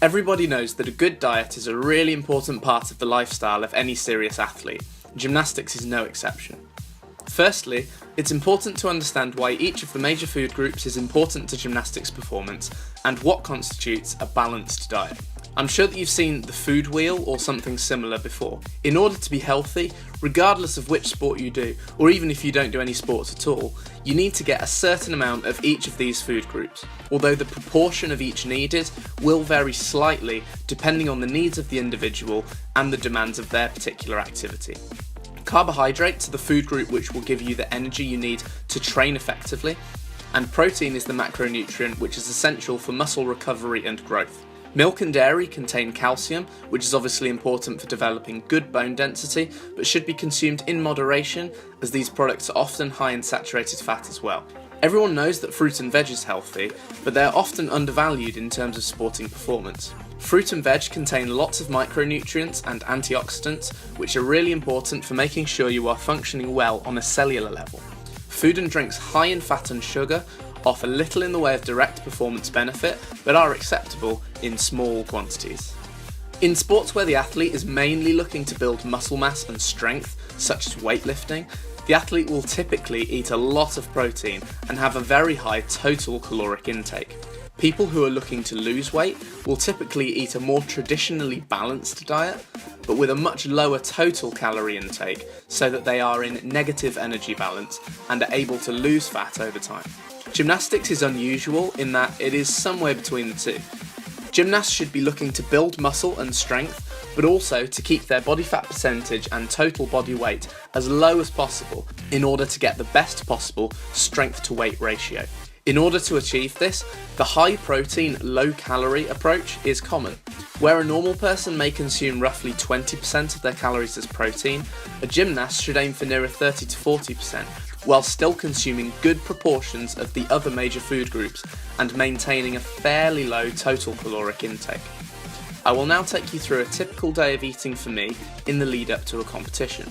Everybody knows that a good diet is a really important part of the lifestyle of any serious athlete. Gymnastics is no exception. Firstly, it's important to understand why each of the major food groups is important to gymnastics performance and what constitutes a balanced diet. I'm sure that you've seen the food wheel or something similar before. In order to be healthy, regardless of which sport you do, or even if you don't do any sports at all, you need to get a certain amount of each of these food groups, although the proportion of each needed will vary slightly depending on the needs of the individual and the demands of their particular activity. Carbohydrates are the food group which will give you the energy you need to train effectively, and protein is the macronutrient which is essential for muscle recovery and growth. Milk and dairy contain calcium, which is obviously important for developing good bone density, but should be consumed in moderation as these products are often high in saturated fat as well. Everyone knows that fruit and veg is healthy, but they are often undervalued in terms of sporting performance. Fruit and veg contain lots of micronutrients and antioxidants, which are really important for making sure you are functioning well on a cellular level. Food and drinks high in fat and sugar offer little in the way of direct performance benefit, but are acceptable in small quantities. In sports where the athlete is mainly looking to build muscle mass and strength, such as weightlifting, the athlete will typically eat a lot of protein and have a very high total caloric intake. People who are looking to lose weight will typically eat a more traditionally balanced diet, but with a much lower total calorie intake so that they are in negative energy balance and are able to lose fat over time. Gymnastics is unusual in that it is somewhere between the two. Gymnasts should be looking to build muscle and strength, but also to keep their body fat percentage and total body weight as low as possible in order to get the best possible strength to weight ratio. In order to achieve this, the high protein, low calorie approach is common. Where a normal person may consume roughly 20% of their calories as protein, a gymnast should aim for nearer 30 to 40%, while still consuming good proportions of the other major food groups and maintaining a fairly low total caloric intake. I will now take you through a typical day of eating for me in the lead up to a competition.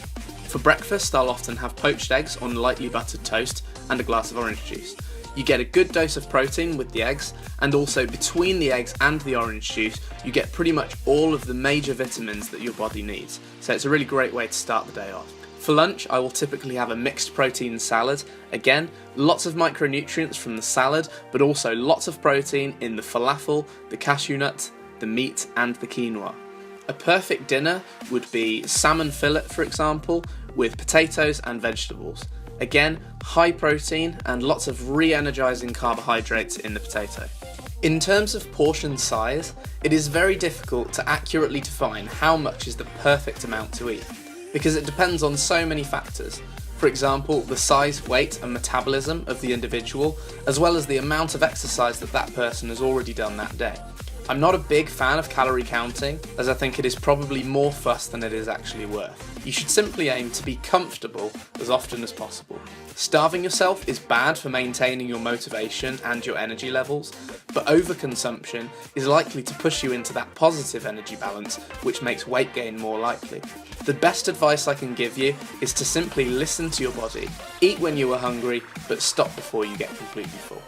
For breakfast, I'll often have poached eggs on lightly buttered toast and a glass of orange juice. You get a good dose of protein with the eggs, and also between the eggs and the orange juice, you get pretty much all of the major vitamins that your body needs. So it's a really great way to start the day off. For lunch, I will typically have a mixed protein salad. Again, lots of micronutrients from the salad, but also lots of protein in the falafel, the cashew nuts, the meat, and the quinoa. A perfect dinner would be salmon fillet, for example, with potatoes and vegetables. Again, high protein and lots of re-energizing carbohydrates in the potato. In terms of portion size, it is very difficult to accurately define how much is the perfect amount to eat, because it depends on so many factors. For example, the size, weight and metabolism of the individual, as well as the amount of exercise that person has already done that day. I'm not a big fan of calorie counting, as I think it is probably more fuss than it is actually worth. You should simply aim to be comfortable as often as possible. Starving yourself is bad for maintaining your motivation and your energy levels, but overconsumption is likely to push you into that positive energy balance, which makes weight gain more likely. The best advice I can give you is to simply listen to your body. Eat when you are hungry, but stop before you get completely full.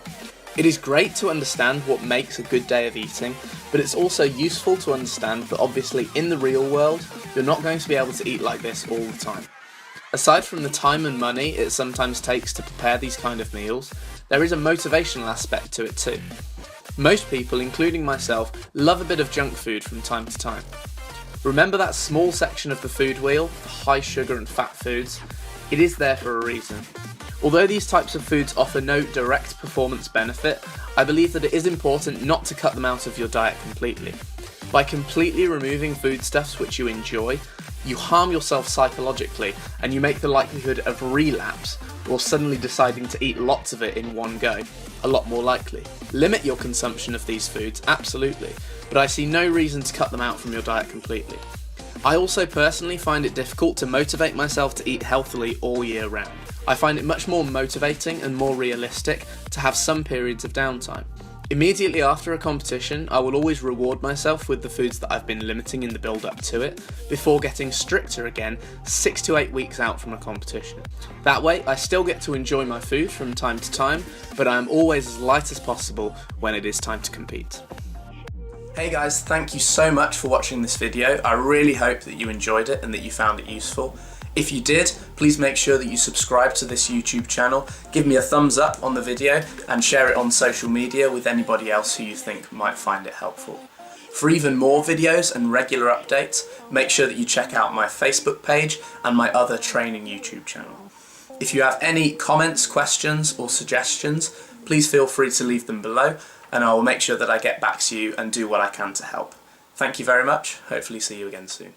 It is great to understand what makes a good day of eating, but it's also useful to understand that obviously in the real world, you're not going to be able to eat like this all the time. Aside from the time and money it sometimes takes to prepare these kind of meals, there is a motivational aspect to it too. Most people, including myself, love a bit of junk food from time to time. Remember that small section of the food wheel, the high sugar and fat foods? It is there for a reason. Although these types of foods offer no direct performance benefit, I believe that it is important not to cut them out of your diet completely. By completely removing foodstuffs which you enjoy, you harm yourself psychologically and you make the likelihood of relapse, or suddenly deciding to eat lots of it in one go, a lot more likely. Limit your consumption of these foods, absolutely, but I see no reason to cut them out from your diet completely. I also personally find it difficult to motivate myself to eat healthily all year round. I find it much more motivating and more realistic to have some periods of downtime. Immediately after a competition, I will always reward myself with the foods that I've been limiting in the build-up to it, before getting stricter again 6 to 8 weeks out from a competition. That way, I still get to enjoy my food from time to time, but I am always as light as possible when it is time to compete. Hey guys, thank you so much for watching this video. I really hope that you enjoyed it and that you found it useful. If you did, please make sure that you subscribe to this YouTube channel, give me a thumbs up on the video and share it on social media with anybody else who you think might find it helpful. For even more videos and regular updates, make sure that you check out my Facebook page and my other training YouTube channel. If you have any comments, questions or suggestions, please feel free to leave them below and I will make sure that I get back to you and do what I can to help. Thank you very much. Hopefully see you again soon.